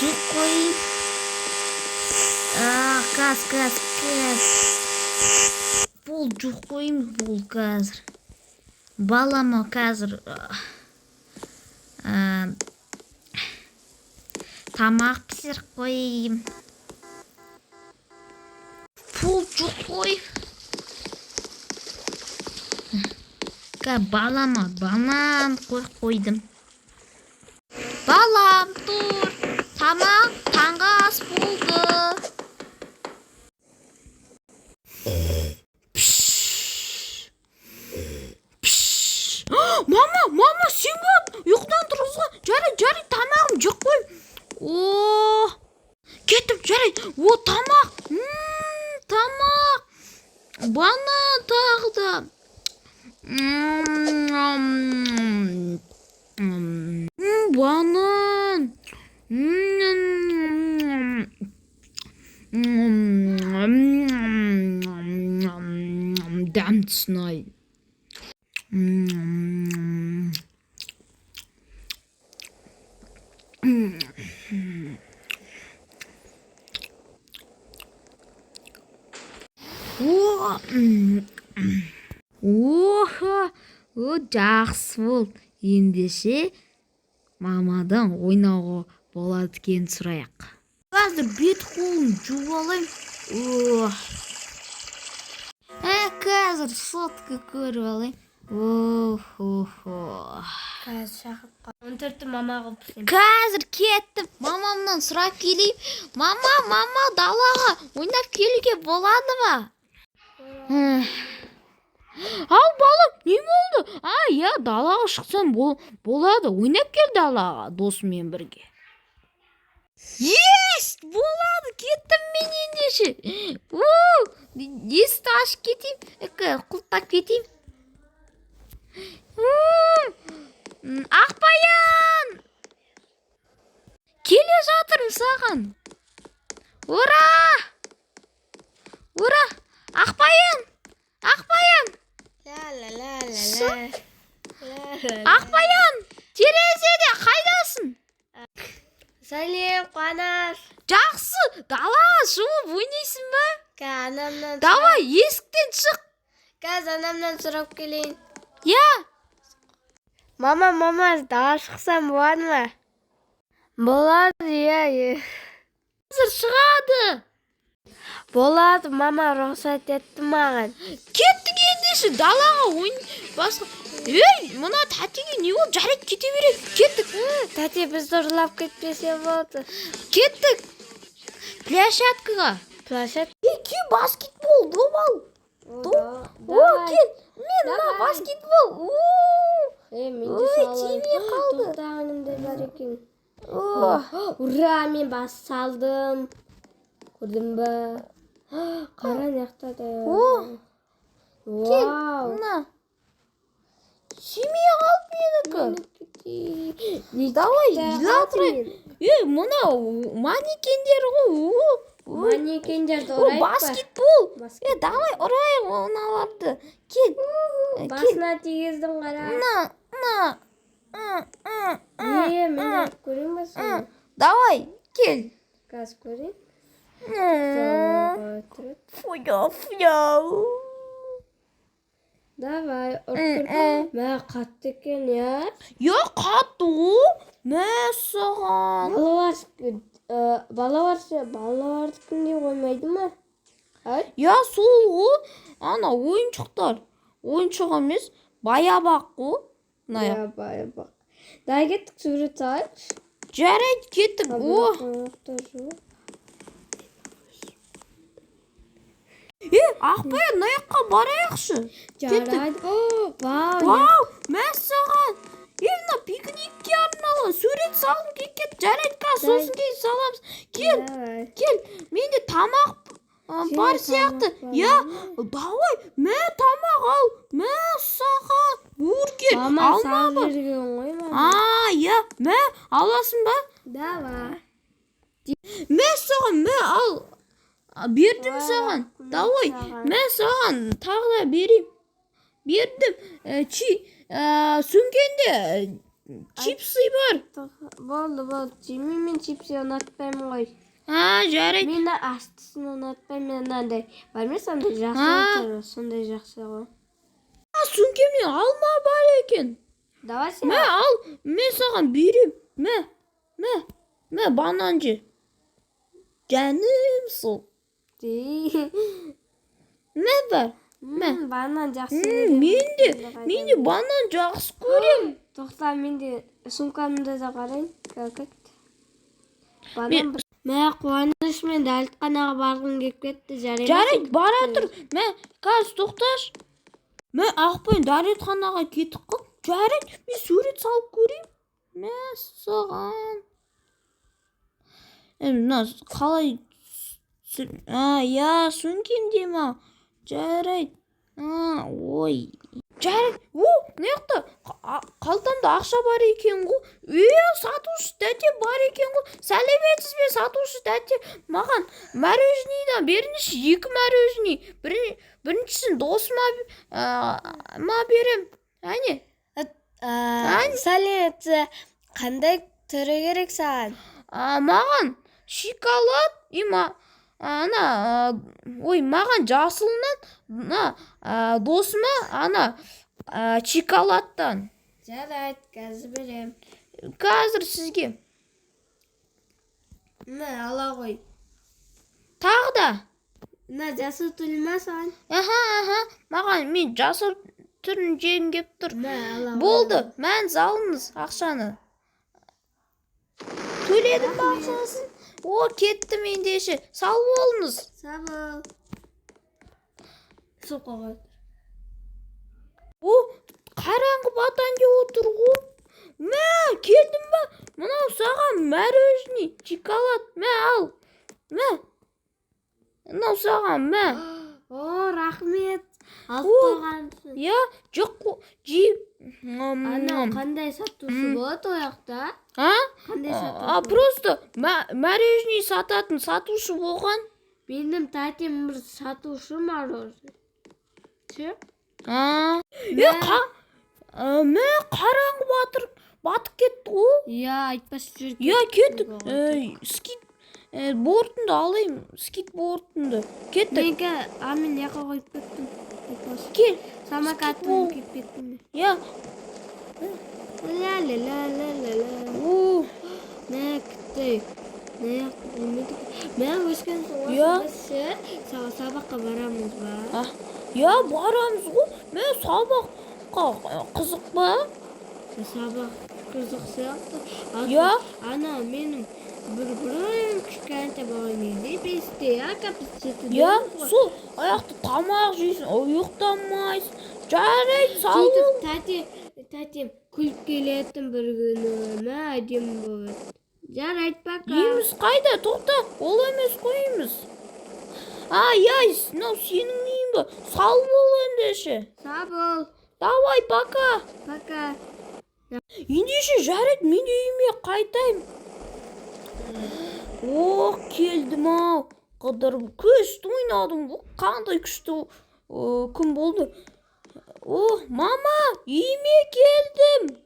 жүк қойын. Қаз. Бұл жүк қойын, бұл қазір. Балама қазір тамақ пісіріп қойым. Бұл жүк қойын. Балама банан қойдым. Балам, тұр. Тамақ таңғы ас болды. Мама, сен бат. Ұйқыдан тұрғызға. Жарай, тамағым жоқ қой. Кеттім, жарай. Тамақ. Тамақ. Банан тағы да. Банан. Damn snipe. Жақсы бол. Ендеше мамадан ойнауға болады екен сұрайық. Қазір бет қолын жуып алайын. Қазір сотка көріп алайын. Қазір шақырып қал. 14 мамаға пісем. Қазір кеттім. Мамамнан сұрап келейін. Мама, далаға ойнап келуге болады ба? Ау, балам, не болды? Далаға шықсам болады. Ойнап кел далаға досыммен бірге. Болады, кеттім мен ендеше. Есікті ашып кетейін. Құлттап кетейін. Ақбаян! Келе жатырмын саған. Ура! Ақбаян! Ақбаян! Терезеде қайдасың? Сәлем, Қуанаш. Жақсы, далаға шығып ойнайсың ба? Анамнан. Давай, есіктен шық. Қазір анамнан сұрап келейін. Мама, далаға шықсам болады ма? Болады, Қазір шығады. Болады, мама рұқсат етті маған. Кеттік ендеше далаға ойын басқа. Мына тәтеге не ол? Жарайды, кете берейік. Кеттік. Тәте бізді ұрлап кетпесе болды. Кеттік. Пляшаткаға. Плашат? Кел, баскетбол, добал. Кел, мен мына баскетбол. Менде тимей қалды. Тоқтағанымда бар екен. Ура, мен бас салдым. Көрдің ба? Қара нақтады. Кел, мына. Семей қалып едікі. Давай, жатырайын. Мына манекендер ғой. Манекендерді ұрайық па? Баскетбол. Давай, ұрайық оналарды. Кел. Басына тегіздің қара. Мені көрің ба соны? Давай, кел. Қаз көрің? Фуя. Давай, ұртыр. Мә қатты екен, Қатты. Мәссаған. Балаларды күнде қоймайды ма? Сол ғой. Ана ойыншықтар. Ойыншық емес, баябақ қой. Баябақ. Да, кеттік сурет салайық. Жарайды, кеттік. Ақбаян, аяққа барайықшы. Жарайды. Вау, мәссаған. Мына пикникке арналған сурет салып кеткен. Жарайды, сосын кейін саламыз. Кел, менде тамақ бар сияқты. Давай, тамақ ал. Мәссаған. Бургер, алма бар. Аласың ба? Давай. Мәссаған, ал. Бердім саған. Давай, саған тағы да берейін. Бердім. Сөмкенде чипсы бар. Болды. Жеме мен чипсы ұнатпаймын ғой. Жарайды. Мен астысын ұнатпаймын. Мен андай бар ма сондай жақсы отыр. Сондай жақсы ғой. Сөмкемде алма бар екен. Давай сен. Мә ал, мен саған берем. Мә банан же. Жаным сол. Мә бар. Банан жақсы. Мен де банан жақсы көрем. Тоқта, мен де сумкамда да қарайын. Банан бір. Мә қуаныш, мен дәлтханаға барғым келіп кетті. Жарайды, бара тұр. Мә, қазір тоқташ. Мә, Ақпен дәретханаға кетіп қал. Жарайды, мен сурет салып көрейін. Мә, саған. Мына қалай сөмкемде ма? Жарайды. Ой. Жарайды. Неқті? Қалтамда ақша бар екен ғой. Сатушы тәте бар екен ғой. Сәлеметсіз бе, сатушы тәте? Маған мороженныйдан беріңізші, 2 мороженый. Біріншісін досыма берем. Әне? Сәлеметсіз. Қандай түрі керек саған? Маған шоколад, маған жасылынан, досыма шоколадтан. Жарайды, қазір берем. Қазір сізге. Мә, ала ғой. Тағы да. Мә, жасыл түрі ма саған? Маған мен жасыл түрін жегім кеп тұр. Мә, ала ғой. Болды, мән салыңыз ақшаны. Төледім ба ақшасын? Кетті мендеші. Сау болыңыз. Сау бол. Су қоғай. Қараңғы батанге отыр ғой. Мә, келдім ба? Мынау саған мороженый, шоколад. Мә, ал. Мә. Мынау саған, мә. Рахмет. Алып қойғансың. Жоқ қой. Жеп. Анау қандай сатушы болады ояқта? Қандай сатушы? Просто мороженый сататын сатушы болған. Benim тәтем бір сатушы мороженое. Че? Мә, қараңғы батып кетті ғой. Айтпас жүр. Кеттік. Бортынды алайым. Скейтбортынды. Кеттік. Мен яқа қойып кеттім. Кел. Самокатым кеп кеттім. Нәкті. Мен өскен соң сабаққа барамыз ба? Барамыз ғой. Мен сабаққа қызық ба? Сабақ қызық сияқты. Ана менің бір кішкентай болған кезде бесте капсетті. Сол аяқты тамақ жейсің, ұйықтамайсың. Жарайды, сау бол. Тәтем күліп келетін бір күні әдем болады. Жарайды, пока. Еміз қайда? Тоқта, ол емес қойымыз. Мынау сенің нейін ба? Сау бол ендеше. Сау бол. Давай, пока. Пока. Ендеше жарайды, мен үйіме қайтайым. Келдім ау. Қыдырып күшті ойнадым. Қандай күшті күн болды. Мама, үйіме келдім.